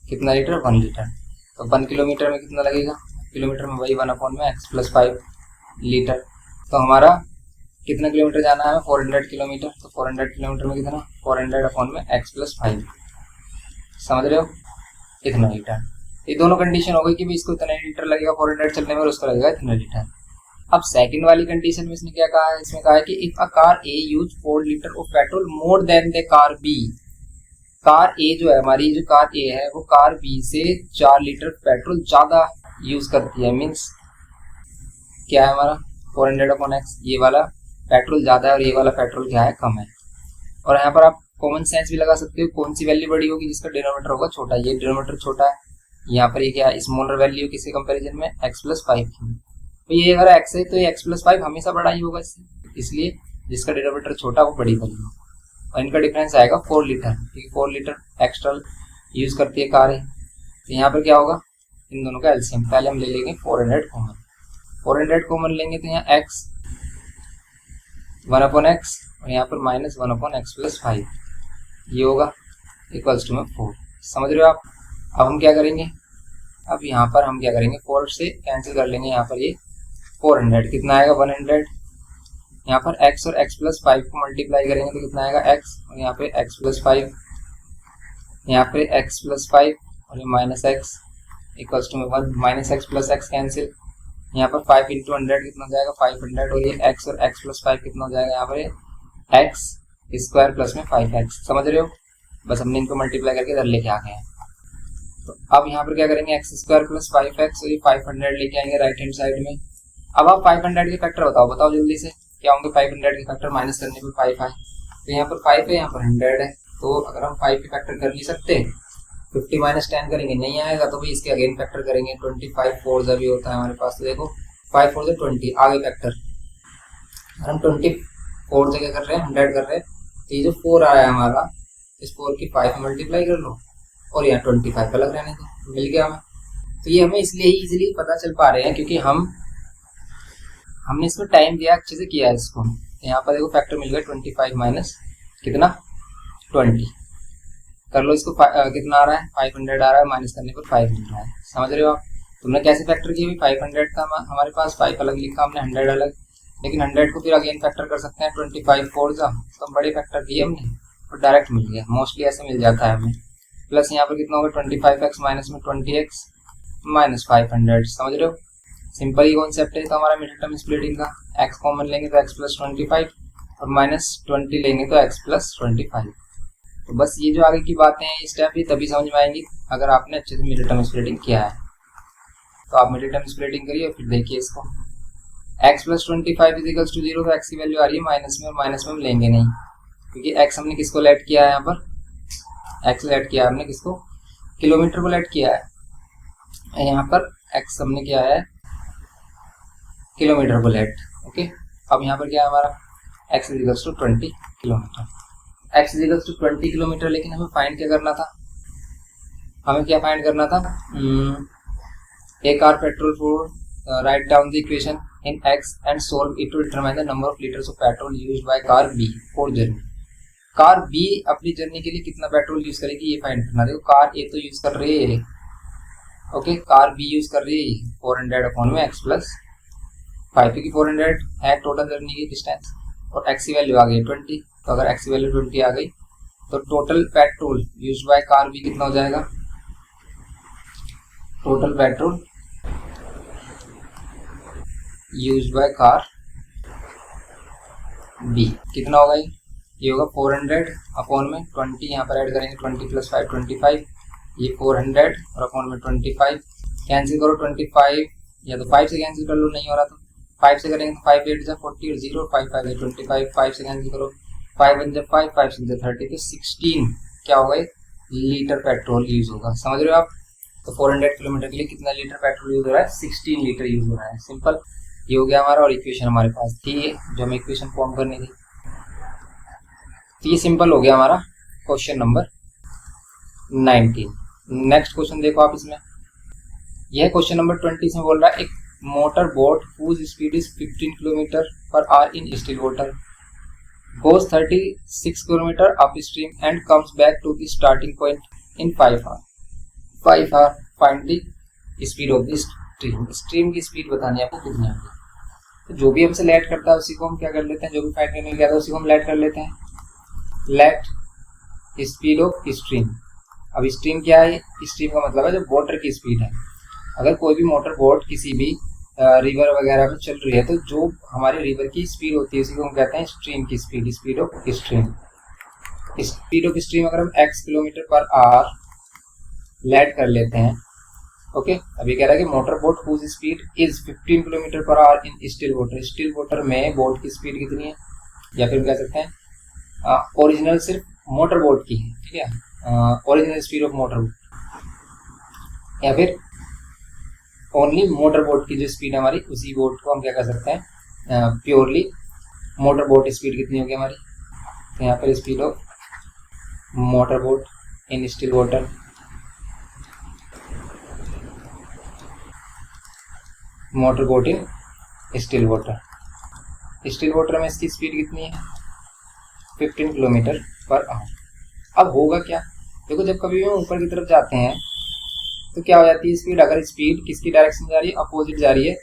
कितना लीटर, 1 लीटर। तो 1 किलोमीटर में कितना लगेगा, किलोमीटर में वही 1/x प्लस 5 लीटर। तो हमारा कितना किलोमीटर जाना है, 400 किलोमीटर, तो 400 किलोमीटर में कितना, 400/x प्लस 5, समझ रहे हो, इतना लीटर। ये दोनों कंडीशन हो गई कि भी इसको इतना लीटर लगेगा 400 चलने में और उसको लगेगा इतना लीटर। अब सेकंड वाली कंडीशन में इसने क्या कहा है, इसमें कहा है कि if a car A use 4 litre of petrol more than the car B, car A जो है हमारी, जो कार ए है वो कार बी से 4 लीटर पेट्रोल ज्यादा यूज करती है, मीन्स क्या है हमारा 400/x, ये वाला पेट्रोल ज्यादा है और ये वाला पेट्रोल क्या है, कम है। और यहाँ पर आप कॉमन सेंस भी लगा सकते हो, कौन सी वैल्यू बड़ी होगी, जिसका डिनोमिनेटर होगा छोटा, ये डिनोमिनेटर छोटा है, यहाँ पर ये क्या है, स्मॉलर वैल्यू किसके कंपैरिजन में, x प्लस 5 की। तो ये अगर x है तो ये x प्लस 5 हमेशा बड़ा ही होगा इससे, इसलिए जिसका डिनोमिनेटर छोटा वो बड़ी वैल्यू, और इनका डिफरेंस आएगा 4 लीटर, क्योंकि 4 लीटर एक्स्ट्रा यूज करती है कार है। तो यहाँ पर क्या होगा, इन दोनों का एलसीएम, पहले हम ले लेंगे 400 कॉमन, 400 कॉमन लेंगे तो यहाँ x 1/x और यहाँ पर माइनस 1/x प्लस 5, ये होगा इक्वल्स टू में 4, समझ रहे हो आप। अब हम क्या करेंगे, अब यहाँ पर हम क्या करेंगे, 4 से कैंसिल कर लेंगे, यहाँ पर ये 400 कितना आएगा 100, यहाँ पर x और x प्लस 5 को मल्टीप्लाई करेंगे तो कितना आएगा x, और यहाँ पे x प्लस 5, यहाँ पे x प्लस 5 और ये माइनस x इक्वल्स टू में 1, minus x plus x cancel, यहाँ पर 5 इंटू 100 कितना हो जाएगा 500, और ये x और x प्लस 5 कितना हो जाएगा, यहाँ पर x स्क्वायर प्लस में 5x, समझ रहे हो। बस हमने इनको मल्टीप्लाई करके इधर लेके आ गए हैं। तो अब यहाँ पर क्या करेंगे, एक्स स्क्वायर प्लस 5x और ये 500 लेके आएंगे राइट हैंड साइड में। अब आप 500 के फैक्टर बताओ जल्दी से क्या होंगे, 500 के फैक्टर माइनस करने पर 5 आए, तो यहाँ पर 5 है, यहाँ पर 100 है, तो अगर हम 5 के फैक्टर कर नहीं सकते, 50 माइनस 10 करेंगे नहीं आएगा, तो भाई इसके अगेन फैक्टर करेंगे, 25 4 भी होता है हमारे पास, तो देखो 5 4 से 20 आगे फैक्टर, हम 24 से क्या कर रहे हैं 100 कर रहे हैं, तो ये जो 4 आया है हमारा, इस 4 की 5 मल्टीप्लाई कर लो और यहाँ 25 अलग रहने दो, मिल गया हमें। तो ये हमें इसलिए ही इजीली पता चल पा रहे हैं क्योंकि हमने इसमें टाइम दिया, अच्छे से किया है इसको। यहाँ पर देखो फैक्टर मिल गया 25 माइनस कितना 20, कर लो इसको, कितना आ रहा है 500 आ रहा है, माइनस करने पर 5 मिल रहा है, समझ रहे हो आप। तुमने कैसे फैक्टर किया, 500 था हमारे पास, 5 अलग लिखा हमने, 100 अलग, लेकिन 100 को फिर अगेन फैक्टर कर सकते हैं 25 4 जा, तो बड़े फैक्टर किए हमने और डायरेक्ट मिल गया, मोस्टली ऐसे मिल जाता है हमें। प्लस यहाँ पर कितना होगा 25x माइनस में 20x माइनस 500, समझ रहे हो, सिंपल ही कॉन्सेप्ट है। तो हमारा मिडिल टर्म स्प्लिटिंग का x कॉमन लेंगे तो x प्लस 25 और माइनस 20 लेंगे तो x प्लस 25, तो बस ये जो आगे की बातें हैं स्टेप ये तभी समझ में आएंगी अगर आपने अच्छे से मिडिल टर्म स्प्लिटिंग किया है। तो आप मिडिल टर्म स्प्लिटिंग करिए और फिर देखिए इसको x प्लस 25 इजिकल्स टू 0, तो x की वैल्यू आ रही है माइनस में, और माइनस में हम लेंगे नहीं क्योंकि x हमने किसको लेट किया है, यहाँ पर x लेट किया है हमने किसको, किलोमीटर को लेट किया है, यहाँ पर x हमने किया है किलोमीटर को लेट। ओके, अब यहाँ पर क्या है हमारा x equals to 20 kilometre, x equals to 20 kilometre. लेकिन हमें फाइंड क्या करना था, हमें क्या फाइंड करना था, a car petrol for write down the equation in x and solve it to determine the number of liters of petrol used by car B for journey। Car B अपनी journey के लिए कितना petrol use करेगी ये find करना। देखो car A तो use कर रही है, ओके, कार B यूज कर रही है 400 अपॉन में x प्लस 5, क्योंकि 400 है टोटल जर्नी की डिस्टेंस और x की वैल्यू आ गई 20। तो अगर x की वैल्यू 20 आ गई तो total petrol use by car B कितना हो जाएगा, total petrol used by car B कितना होगा, ये होगा 400 अपॉन में 20, यहाँ पर ऐड करेंगे 20 प्लस 5 25, ये 400 और अपॉन में 25, कैंसिल करो 25 या तो 5 से कैंसिल कर लो, नहीं हो रहा तो 5 से करेंगे तो 5 8 जा 40 और 0 5 5 25, 5 से कैंसिल करो 5 1 जा 5 5 6 जा 30, तो 16 क्या होगा लीटर पेट्रोल यूज होगा। समझ रहे हो आप, तो 400 किलोमीटर के लिए कितना लीटर पेट्रोल यूज हो रहा है, 16 लीटर यूज हो रहा है। सिंपल, ये हो गया हमारा। और इक्वेशन हमारे पास थी जो हमें इक्वेशन फॉर्म करनी थी, तो ये सिंपल हो गया हमारा क्वेश्चन नंबर 19। नेक्स्ट क्वेश्चन देखो आप, इसमें यह क्वेश्चन नंबर 20 में बोल रहा है एक motor boat whose speed is 15 kilometre per hour in still water goes 36 kilometre upstream and comes back to the starting point in 5 hour. Find the speed of the stream. Stream की speed बतानी है आपको कितनी आती है। तो जो भी हमसे लेट करता है उसी को हम क्या कर लेते हैं, जो भी फाइंड करने गया था उसी को हम लेट कर लेते हैं, लेट स्पीड ऑफ स्ट्रीम। अब स्ट्रीम क्या है, स्ट्रीम का मतलब है जो वाटर की स्पीड है। अगर कोई भी मोटर बोट किसी भी रिवर वगैरह में चल रही है तो जो हमारी रिवर की स्पीड होती है उसी को हम कहते हैं स्ट्रीम की speed, speed of stream. Speed of stream अगर हम x kilometre per hour let कर लेते हैं, ओके, अभी कह रहा है कि motor boat whose speed is 15 kilometre per hour in still water. Still water में बोट की स्पीड कितनी है, या फिर कह सकते हैं ओरिजिनल सिर्फ मोटर बोट की है, ठीक है, original speed of motor boat, या फिर ओनली मोटर बोट की जो स्पीड है हमारी उसी बोट को हम क्या कर सकते हैं, प्योरली मोटर बोट स्पीड कितनी होगी हमारी। तो यहाँ पर speed of motor boat in still water, motor boat in still water, still water में इसकी स्पीड कितनी है 15 किलोमीटर पर आवर। अब होगा क्या, देखो जब कभी हम ऊपर की तरफ जाते हैं तो क्या हो जाती है स्पीड, अगर स्पीड किसकी डायरेक्शन जा रही है, अपोजिट जा रही है,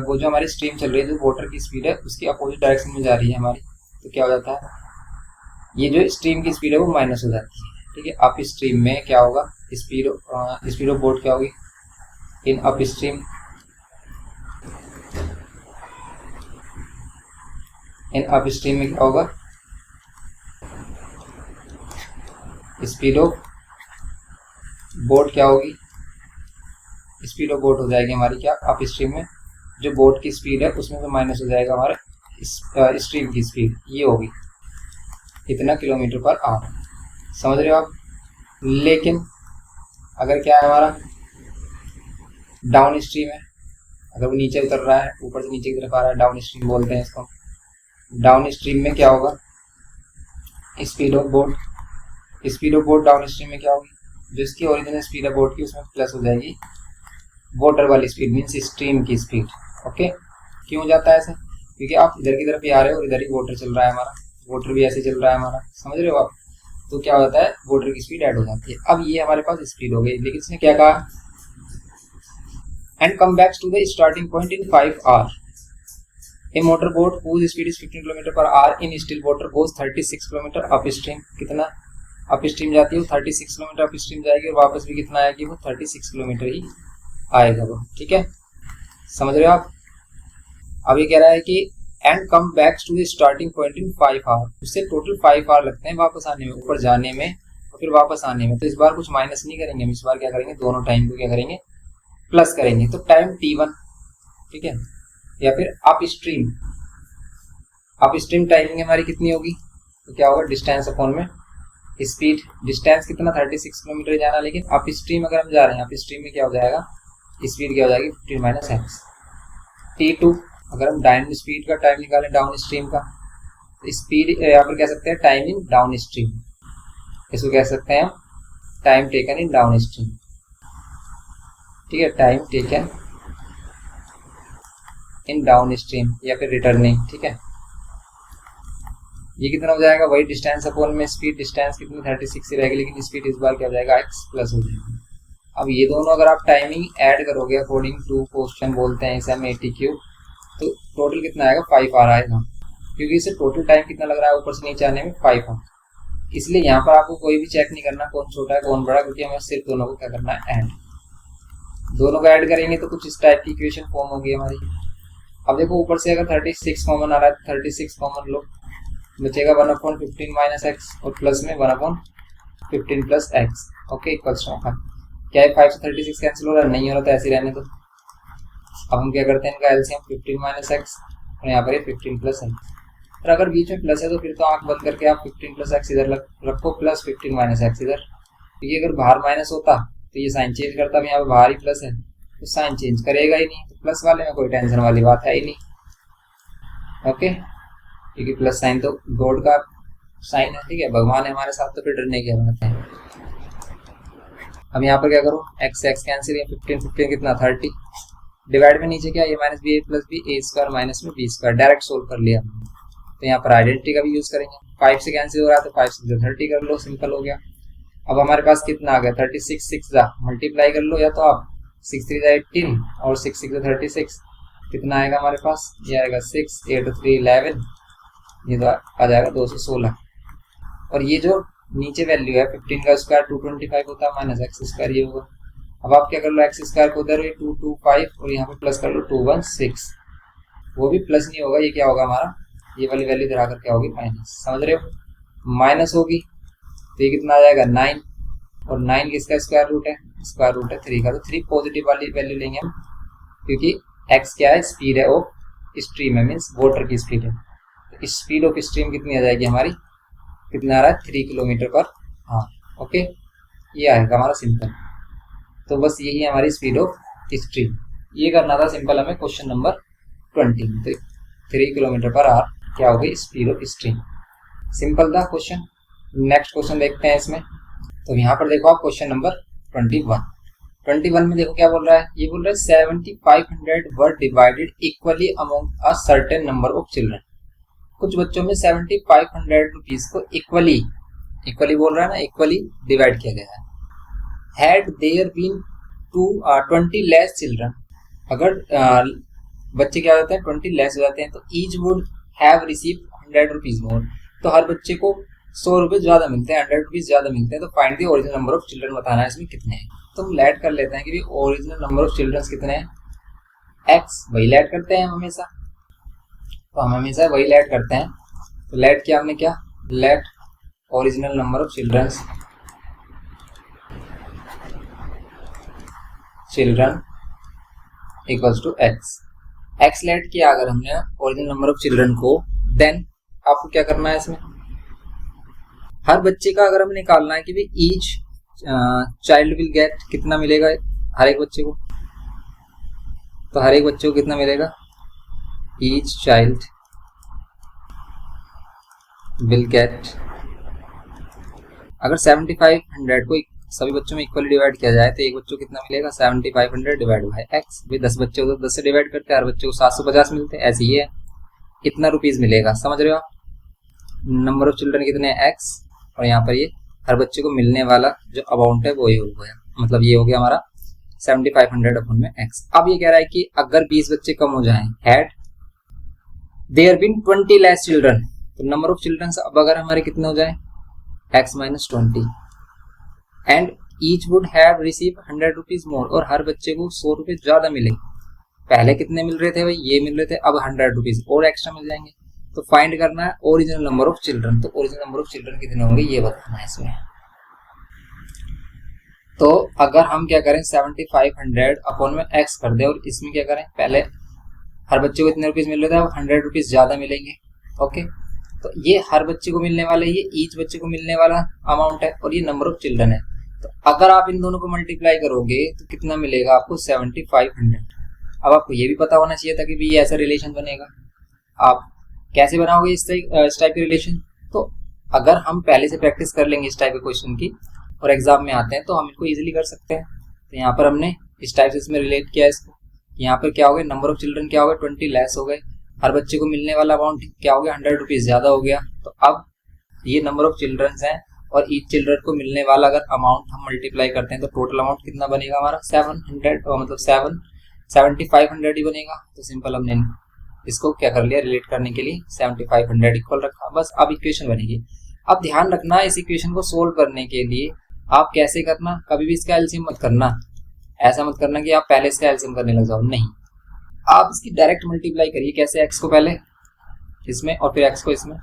वो जो हमारी स्ट्रीम चल रही है जो वाटर की स्पीड है उसकी अपोजिट डायरेक्शन में जा रही है हमारी, तो क्या हो जाता है, ये जो स्ट्रीम की स्पीड है वो माइनस हो जाती है, ठीक है। अप स्ट्रीम में क्या होगा, स्पीड ऑफ बोट क्या होगी in up stream, in up stream में क्या होगा, स्पीड ऑफ बोट क्या होगी, स्पीड ऑफ बोट हो जाएगी हमारी क्या अप स्ट्रीम में, जो बोट की स्पीड है उसमें से माइनस हो जाएगा हमारा स्ट्रीम की स्पीड, ये होगी इतना किलोमीटर पर आवर। समझ रहे हो आप। लेकिन अगर क्या है हमारा डाउन स्ट्रीम है, अगर वो नीचे उतर रहा है, ऊपर से नीचे की तरफ आ रहा है, डाउन स्ट्रीम बोलते हैं इसको। डाउन स्ट्रीम में क्या होगा, speed of boat, speed of boat down stream में क्या होगी, जो इसकी ओरिजिनल स्पीड है बोट की उसमें प्लस हो जाएगी वाटर वाली स्पीड, मीन्स स्ट्रीम की स्पीड। ओके, क्यों जाता है ऐसे, क्योंकि आप इधर की तरफ ही आ रहे हो और इधर ही वाटर चल रहा है हमारा, वाटर भी ऐसे चल रहा है हमारा, समझ रहे हो आप। तो क्या होता है वाटर की स्पीड ऐड हो जाती है। अब ये हमारे पास स्पीड हो गई, लेकिन इसने क्या कहा, and come back to the starting point in 5 hour. A motor boat whose speed is 15 km per hour in still water goes 36 km upstream। कितना अपस्ट्रीम जाती है वो 36 किलोमीटर अपस्ट्रीम जाएगी और वापस भी कितना आएगी वो 36 किलोमीटर ही आएगा वो, ठीक है। समझ रहे हो आप। अब ये कह रहा है कि and come back to the starting point in 5 hour. उससे टोटल 5 आवर लगते हैं वापस आने में, ऊपर जाने में और फिर वापस आने में। तो इस बार कुछ माइनस नहीं करेंगे, हम इस बार क्या करेंगे, दोनों टाइम को क्या करेंगे, प्लस करेंगे। तो टाइम t1, ठीक है, या फिर अप स्ट्रीम टाइमिंग हमारी कितनी होगी, तो क्या होगा, डिस्टेंस अपॉन में स्पीड। डिस्टेंस कितना 36 किलोमीटर जाना, लेकिन अप स्ट्रीम अगर हम जा रहे हैं, अप स्ट्रीम में क्या हो जाएगा, स्पीड क्या हो जाएगी 15 माइनस एक्स। t2 अगर हम डाउन स्पीड का टाइम निकालें, डाउन स्ट्रीम का स्पीड, यहाँ पर कह सकते हैं टाइम इन डाउन स्ट्रीम, इसको कह सकते हैं हम time taken in down stream, ठीक है, time taken in down stream या फिर रिटर्निंग, ठीक है। ये कितना हो जाएगा, वही डिस्टेंस अपॉन में स्पीड। डिस्टेंस कितनी 36 ही रहेगी, लेकिन स्पीड इस बार क्या हो जाएगा, x प्लस हो जाएगा। अब ये दोनों अगर आप टाइमिंग ऐड करोगे अकॉर्डिंग टू क्वेश्चन, बोलते हैं इसे हम ATQ, तो टोटल कितना आएगा, 5 आवर आएगा, क्योंकि इसे टोटल टाइम कितना लग रहा है ऊपर से नीचे आने में, 5 आवर। इसलिए यहाँ पर आपको कोई भी चेक नहीं करना कौन छोटा है कौन बड़ा, क्योंकि हमें सिर्फ दोनों को क्या करना है, ऐड। दोनों को ऐड करेंगे तो कुछ इस टाइप की इक्वेशन फॉर्म होगी हमारी। अब देखो ऊपर से अगर 36 कॉमन आ रहा है, 36 कॉमन लो, बचेगा 1/15 माइनस एक्स और प्लस में 1/15 plus X, okay, equals to क्या है, 5 से 36 कैंसिल हो रहा है, नहीं हो रहा तो ऐसे रहने दो। अब हम क्या करते हैं, इनका एलसीएम 15 माइनस एक्स और यहाँ पर 15 प्लस एक्स। और अगर बीच में प्लस है तो फिर तो आंख बंद करके आप 15 प्लस एक्स इधर रखो, प्लस 15 माइनस एक्स इधर, क्योंकि अगर बाहर माइनस होता तो ये साइन चेंज करता, अब यहाँ पर बाहर ही प्लस है तो साइन चेंज करेगा ही नहीं, तो प्लस वाले में कोई टेंशन वाली बात है ही नहीं, ओके, क्योंकि प्लस साइन तो गॉड का साइन है, ठीक है, भगवान है हमारे साथ, तो फिर डरने की बात है। अब यहाँ पर क्या करो, एक्स एक्स कैंसिल, 15 कितना 30, डिवाइड में नीचे क्या, a minus B A plus B, A square minus में बी स्क्वायर, डायरेक्ट सोल्व कर लिया। तो यहाँ पर आइडेंटिटी का भी यूज करेंगे, 5 से कैंसिल हो रहा है तो 5 से 30 कर लो, सिंपल हो गया। अब हमारे पास कितना आ गया, 36, 6 जा मल्टीप्लाई कर लो, या तो आप 6 3 जा 18 और 6 6 जा 36, कितना आएगा हमारे पास, ये आएगा 6 8 3 11, ये तो आ जाएगा 216। और ये जो नीचे वैल्यू है 15 का स्क्वायर 225 होता है, माइनस एक्स स्क्वायर ये होगा। अब आप क्या कर लो, एक्स स्क्वायर को उधर 225 और यहाँ पे प्लस कर लो 216, वो भी प्लस नहीं होगा, ये क्या होगा हमारा, ये वाली वैल्यू इधर आकर क्या होगी, माइनस, समझ रहे हो, माइनस होगी तो ये कितना आ जाएगा 9, और 9 किसका स्क्वायर रूट है, स्क्वायर रूट है 3 का, तो 3 पॉजिटिव वाली वैल्यू लेंगे हम, क्योंकि एक्स क्या है, स्पीड है ऑफ स्ट्रीम है, मीन्स वाटर की स्पीड है। तो स्पीड ऑफ स्ट्रीम कितनी आ जाएगी हमारी, कितना आ रहा है 3 किलोमीटर पर आवर, ओके, ये आएगा हमारा सिंपल। तो बस यही हमारी स्पीड ऑफ स्ट्रीम, ये करना था सिंपल हमें क्वेश्चन नंबर 20। तो 3 किलोमीटर पर आवर क्या हो गई स्पीड ऑफ स्ट्रीम, सिंपल था क्वेश्चन। नेक्स्ट क्वेश्चन देखते हैं इसमें। तो यहाँ पर देखो आप क्वेश्चन नंबर 21 में देखो क्या बोल रहा है, ये बोल रहा है 7500 were divided equally among a certain number of children. कुछ बच्चों में 7500 रुपीज को इक्वली बोल रहा है ना, इक्वली डिवाइड किया गया है। Had there been 20 less children, अगर बच्चे क्या होते हैं 20 लेस हो जाते हैं तो each would have receive 100 rupees मोर, तो हर बच्चे को 100 रुपये ज्यादा मिलते हैं, 100 रुपीज ज्यादा मिलते हैं। तो find the original number of children, बताना है इसमें कितने हैं। तो हम लेट कर लेते हैं कि ओरिजिनल नंबर ऑफ चिल्ड्रन कितने हैं, एक्स, वही लेट करते हैं हम हमेशा, तो हम हमेशा वही लेट करते हैं। तो लेट किया हमने, क्या let original number of children equals to X let किया अगर हमने ओरिजिनल नंबर ऑफ चिल्ड्रन को, देन आपको क्या करना है इसमें, हर बच्चे का अगर हमें निकालना है कि भाई ईच चाइल्ड विल गेट, कितना मिलेगा हर एक बच्चे को, तो हर एक बच्चे को कितना मिलेगा, ईच चाइल्ड विल गेट, अगर 7500 को सभी बच्चों में इक्वली डिवाइड किया जाए तो एक बच्चों को कितना मिलेगा, 7500 डिवाइड बाय एक्स, भाई 10 बच्चे हो तो 10 से डिवाइड करते हैं, हर बच्चे को 750 मिलते हैं, ऐसे ही है, इतना रुपीज मिलेगा, समझ रहे हो आप। नंबर ऑफ चिल्ड्रन कितने हैं एक्स, और यहाँ पर ये हर बच्चे को मिलने वाला जो अमाउंट है वो ये हो गया, मतलब ये हो गया हमारा 7500 अपन में एक्स। अब ये कह रहा है कि अगर 20 बच्चे कम हो जाएं, had there been 20 less children, तो नंबर ऑफ चिल्ड्रन अब अगर हमारे कितने हो जाए, X minus 20, and each would have receive 100 rupees more, और हर बच्चे को 100 रुपये ज्यादा मिले, पहले कितने मिल रहे थे भाई, ये मिल रहे थे, अब 100 रुपीज और एक्स्ट्रा मिल जाएंगे। तो फाइंड करना है ओरिजिनल नंबर ऑफ चिल्ड्रन। तो ओरिजिनल नंबर ऑफ चिल्ड्रन कितने होंगे ये बताना है इसमें। तो अगर हम क्या करें 7500 अपॉन में x कर दे और इसमें क्या करें, पहले हर बच्चे को इतने रुपीज मिल रहे थे, अब 100 रुपीज ज्यादा मिलेंगे। ओके, तो ये हर बच्चे को मिलने वाला, ये ईच बच्चे को मिलने वाला अमाउंट है और ये नंबर ऑफ चिल्ड्रन है। तो अगर आप इन दोनों को मल्टीप्लाई करोगे तो कितना मिलेगा आपको 7500। अब आपको ये भी पता होना चाहिए था कि भी ये ऐसा रिलेशन बनेगा। आप कैसे बनाओगे इस टाइप के रिलेशन? तो अगर हम पहले से प्रैक्टिस कर लेंगे इस टाइप के क्वेश्चन की और एग्जाम में आते हैं तो हम इसको इजीली कर सकते हैं। तो यहाँ पर हमने इस टाइप से इसमें रिलेट किया इसको। यहाँ पर क्या हो गया, नंबर ऑफ चिल्ड्रन क्या हो गया 20 लेस हो गए, हर बच्चे को मिलने वाला अमाउंट क्या हो गया 100 रुपीज ज्यादा हो गया। तो अब ये नंबर ऑफ चिल्ड्रन हैं और ईच चिल्ड्रन को मिलने वाला अगर अमाउंट हम मल्टीप्लाई करते हैं तो टोटल अमाउंट कितना बनेगा हमारा 700 मतलब 7500 ही बनेगा। तो सिंपल हमने इसको क्या कर लिया, रिलेट करने के लिए 7500 इक्वल रखा, बस अब इक्वेशन बनेगी। अब ध्यान रखना इस इक्वेशन को सोल्व करने के लिए आप कैसे करना, कभी भी इसका एलसीएम मत करना। ऐसा मत करना कि आप पहले इसका एलसीएम करने लग जाओ, नहीं, आप इसकी डायरेक्ट मल्टीप्लाई करिए। कैसे, x को पहले इसमें और फिर x को इसमें,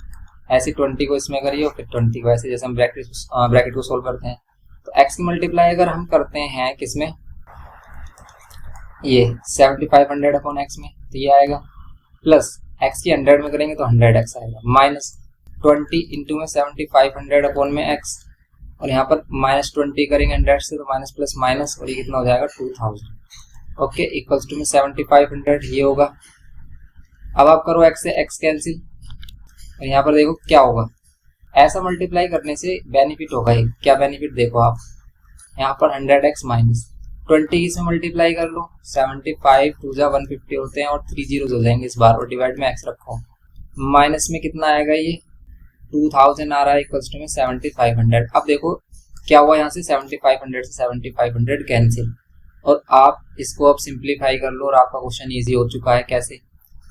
ऐसे 20 को इसमें करिए और फिर 20 को ऐसे, जैसे हम ब्रैकेट को सोल्व करते हैं। तो x की मल्टीप्लाई अगर हम करते हैं किसमें, ये 7500 अपॉन x में, तो ये आएगा, प्लस x की 100 में करेंगे तो 100x आएगा, माइनस 20 इंटू में 7500 अपॉन में x, और यहाँ पर माइनस 20 करेंगे 100 से तो माइनस प्लस माइनस, और ये कितना हो जाएगा 2000। ओके, इक्वल्स टू में 7500 ये होगा। अब आप करो x से x कैंसिल और यहाँ पर देखो क्या होगा। ऐसा मल्टीप्लाई करने से बेनिफिट होगा, क्या बेनिफिट देखो आप, यहाँ पर 100x माइनस 20 इसमें मल्टीप्लाई कर लो, 75 2 जा 150 होते हैं और 3 जीरोस हो जाएंगे इस बार, और डिवाइड में x रखो, माइनस में कितना आएगा, ये 2000 आ रहा है, इक्वल्स टू में 7500। अब देखो क्या हुआ, यहाँ से 7500 से 7500 कैंसिल, और आप इसको अब सिंप्लीफाई कर लो और आपका क्वेश्चन इजी हो चुका है। कैसे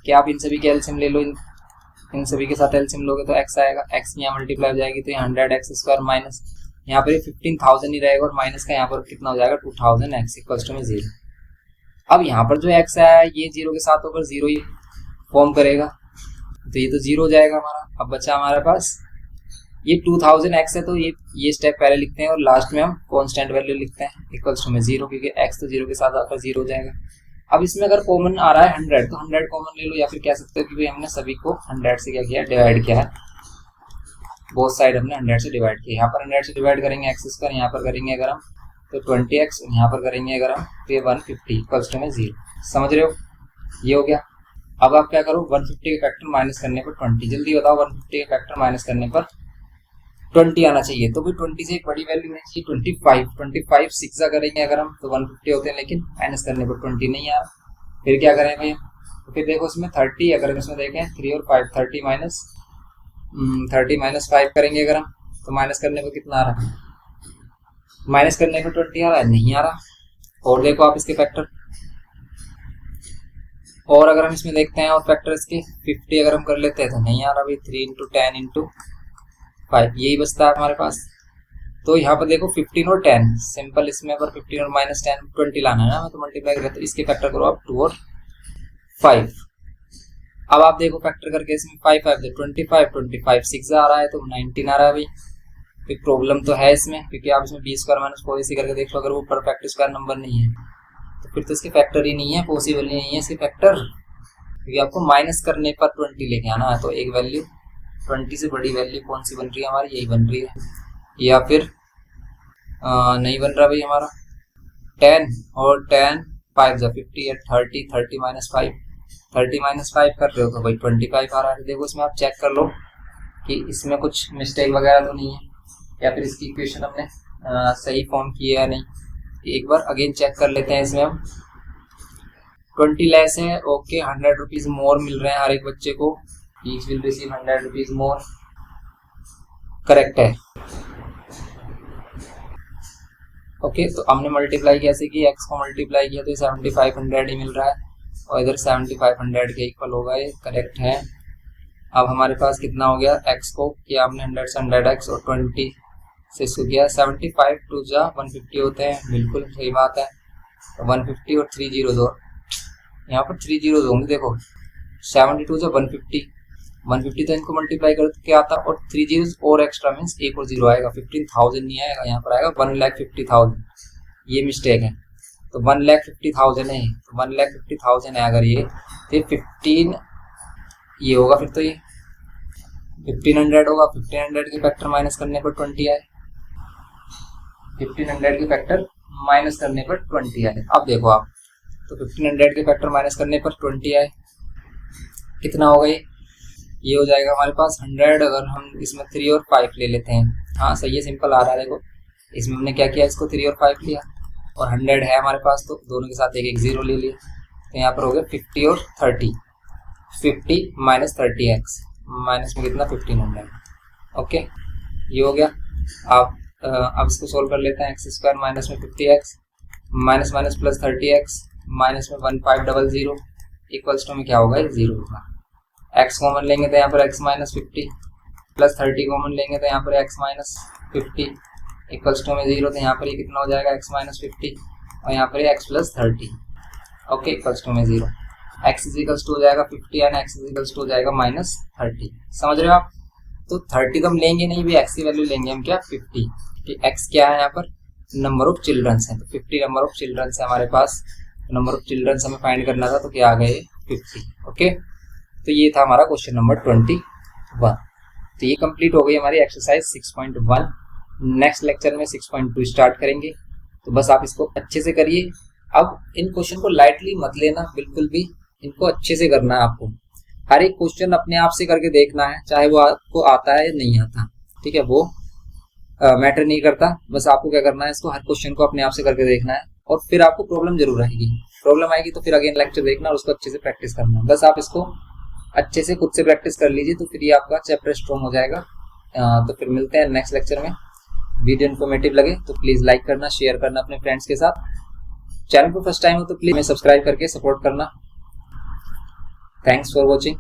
कि आप इन सभी के एलसीएम ले लो, इन सभी के साथ एलसीएम लोगे तो x आएगा, x यहाँ मल्टीप्लाई हो जाएगी तो यहाँ 100x स्क्वायर माइनस, यहाँ पर 15000 ही रहेगा और माइनस का यहाँ पर कितना हो जाएगा 2000x इक्वल्स टू में 0। अब यहाँ पर जो x आया है ये 0 के साथ होकर 0 ही फॉर्म करेगा, तो ये तो 0 हो जाएगा हमारा। अब बचा हमारे पास ये 2000x है, तो ये स्टेप पहले लिखते हैं और लास्ट में हम कांस्टेंट वैल्यू लिखते हैं इक्वल्स टू में 0, क्योंकि x तो 0 के साथ आकर 0 हो जाएगा। अब इसमें अगर कॉमन आ रहा है 100 तो 100 कॉमन ले लो, या फिर कह सकते हो कि भाई हमने सभी को 100 से क्या किया, डिवाइड किया है, बोथ साइड हमने 100 से डिवाइड किया। यहाँ पर 100 से डिवाइड करेंगे x स्क्वायर, यहाँ पर करेंगे अगर हम तो 20x, यहाँ पर करेंगे अगर हम तो ये 150 इक्वल्स टू में 0। समझ रहे हो, ये हो गया। अब आप क्या करो, 150 के फैक्टर माइनस करने पर 20, जल्दी बताओ 150 के फैक्टर माइनस करने पर 20 आना चाहिए। तो भाई 20 से एक बड़ी वैल्यू होनी चाहिए 25 6 करेंगे अगर हम तो 150 होते हैं, लेकिन माइनस करने पर 20 नहीं आ रहा। फिर क्या करें भाई, तो फिर देखो इसमें 30, अगर हम इसमें देखें 3 और 5 30 माइनस 5 करेंगे अगर हम तो माइनस करने पर कितना आ रहा है, माइनस करने पर 20 आ रहा है, नहीं आ रहा। और देखो आप इसके फैक्टर, और अगर हम इसमें देखते हैं और फैक्टर इसके 50 अगर हम कर लेते हैं तो नहीं आ रहा भाई, 3 इंटू 10 इंटू 5 यही बचता है हमारे पास। तो यहाँ पर देखो 15 और 10 सिंपल, इसमें अगर 15 और माइनस 10 20 लाना है ना, मैं तो मल्टीप्लाई कर, तो इसके फैक्टर करो आप 2 और 5। अब आप देखो फैक्टर करके इसमें 5 5 25 6 आ रहा है तो 19 आ रहा है भाई। एक प्रॉब्लम तो है इसमें, क्योंकि आप इसमें b स्क्वायर माइनस 4ac करके देख लो, अगर वो परफेक्ट स्क्वायर नंबर नहीं है तो फिर तो इसके फैक्टर ही नहीं है, पॉसिबल ही नहीं है इसके फैक्टर, क्योंकि आपको माइनस करने पर 20 लेके आना है। तो एक वैल्यू 20 से बड़ी वैल्यू कौन सी बन रही है हमारी, यही बन रही है, या फिर नहीं बन रहा भाई हमारा 10 और 10 5 जा 50 है 30 माइनस 5 कर रहे हो तो भाई 25 आ रहा है। देखो इसमें आप चेक कर लो कि इसमें कुछ मिस्टेक वगैरह तो नहीं है, या फिर इसकी इक्वेशन हमने सही फॉर्म की है या नहीं। एक बार अगेन चेक कर लेते हैं। इसमें हम 20 लेस है, ओके 100 रुपीज मोर मिल रहे हैं हर एक बच्चे को, each will receive 100 rupees more, correct है। ओके तो हमने मल्टीप्लाई कैसे की, x को मल्टीप्लाई किया तो 7500 ही मिल रहा है, और इधर 7500 के इक्वल होगा, ये करेक्ट है। अब हमारे पास कितना हो गया, x को किया हमने 100 से 100x और 20 से इसको किया 75 2 जा 150 होते हैं, बिल्कुल सही बात है। तो 150 और 3 जीरो यहाँ पर 3 जीरोज होंगे। देखो 72 से 150 तो इनको मल्टीप्लाई कर क्या आता, और 3 जीरोज और एक्स्ट्रा मीन्स एक और जीरो आएगा, 15,000 नहीं आएगा, यहाँ पर आएगा 1,50,000। ये मिस्टेक है, तो 1,50,000 है, तो 1,50,000 है अगर ये, तो 15 ये होगा, फिर तो ये 1500 होगा। 1500 के फैक्टर माइनस करने पर 20 आए, 1500 के फैक्टर माइनस करने पर 20 आए। अब देखो आप, तो 1500 के फैक्टर माइनस करने पर 20 आए, कितना होगा ये हो जाएगा हमारे पास 100। अगर हम इसमें 3 और 5 ले लेते हैं, हाँ सही है, सिंपल आ रहा है। देखो इसमें हमने क्या किया, इसको 3 और 5 लिया, और 100 है हमारे पास, तो दोनों के साथ एक एक जीरो ले लिया, तो यहाँ पर हो गया 50 और 30, 50 माइनस 30x, माइनस में कितना 1500। ओके, ये हो गया। अब इसको सोल्व कर लेते हैं। एक्स स्क्वायर माइनस में 50x minus minus plus 30x minus में 1500 इक्वल्स टू में क्या होगा, ये जीरो होगा। x कॉमन लेंगे तो यहाँ पर x माइनस 50 प्लस 30 कॉमन लेंगे तो यहाँ पर x माइनस 50 इक्वल्स टू में जीरो, तो यहाँ पर ये कितना हो जाएगा x माइनस 50 और यहाँ पर x plus 30। Okay, equals to में जीरो, x इजिकल्स टू हो जाएगा 50 एंड x इजिकल्स टू हो जाएगा माइनस 30। समझ रहे हो आप? तो 30 तो हम लेंगे नहीं भी, x की वैल्यू लेंगे हम क्या 50, कि x क्या है यहाँ पर, नंबर ऑफ चिल्ड्रंस है, तो 50 नंबर ऑफ चिल्ड्रंस है हमारे पास। नंबर ऑफ चिल्ड्रंस हमें फाइंड करना था, तो क्या आ गए 50। ओके, तो ये था हमारा क्वेश्चन नंबर 21। तो ये कंप्लीट हो गई हमारी एक्सरसाइज 6.1। नेक्स्ट लेक्चर में 6.2 स्टार्ट करेंगे, तो बस आप इसको अच्छे से करिए। अब इन क्वेश्चन को लाइटली मत लेना बिल्कुल भी, इनको अच्छे से करना है आपको। हर एक क्वेश्चन अपने आप से करके देखना है, चाहे वो आपको आता है या नहीं आता, ठीक है, वो मैटर नहीं करता। बस आपको क्या करना है, इसको हर क्वेश्चन को अपने आप से करके देखना है, और फिर आपको प्रॉब्लम जरूर आएगी। प्रॉब्लम आएगी तो फिर अगेन लेक्चर देखना और उसको अच्छे से प्रैक्टिस करना। बस आप इसको अच्छे से खुद से प्रैक्टिस कर लीजिए, तो फिर ये आपका चैप्टर स्ट्रॉन्ग हो जाएगा। तो फिर मिलते हैं नेक्स्ट लेक्चर में। वीडियो इन्फॉर्मेटिव लगे तो प्लीज लाइक करना, शेयर करना अपने फ्रेंड्स के साथ। चैनल पर फर्स्ट टाइम हो तो प्लीज हमें सब्सक्राइब करके सपोर्ट करना। Thanks for watching.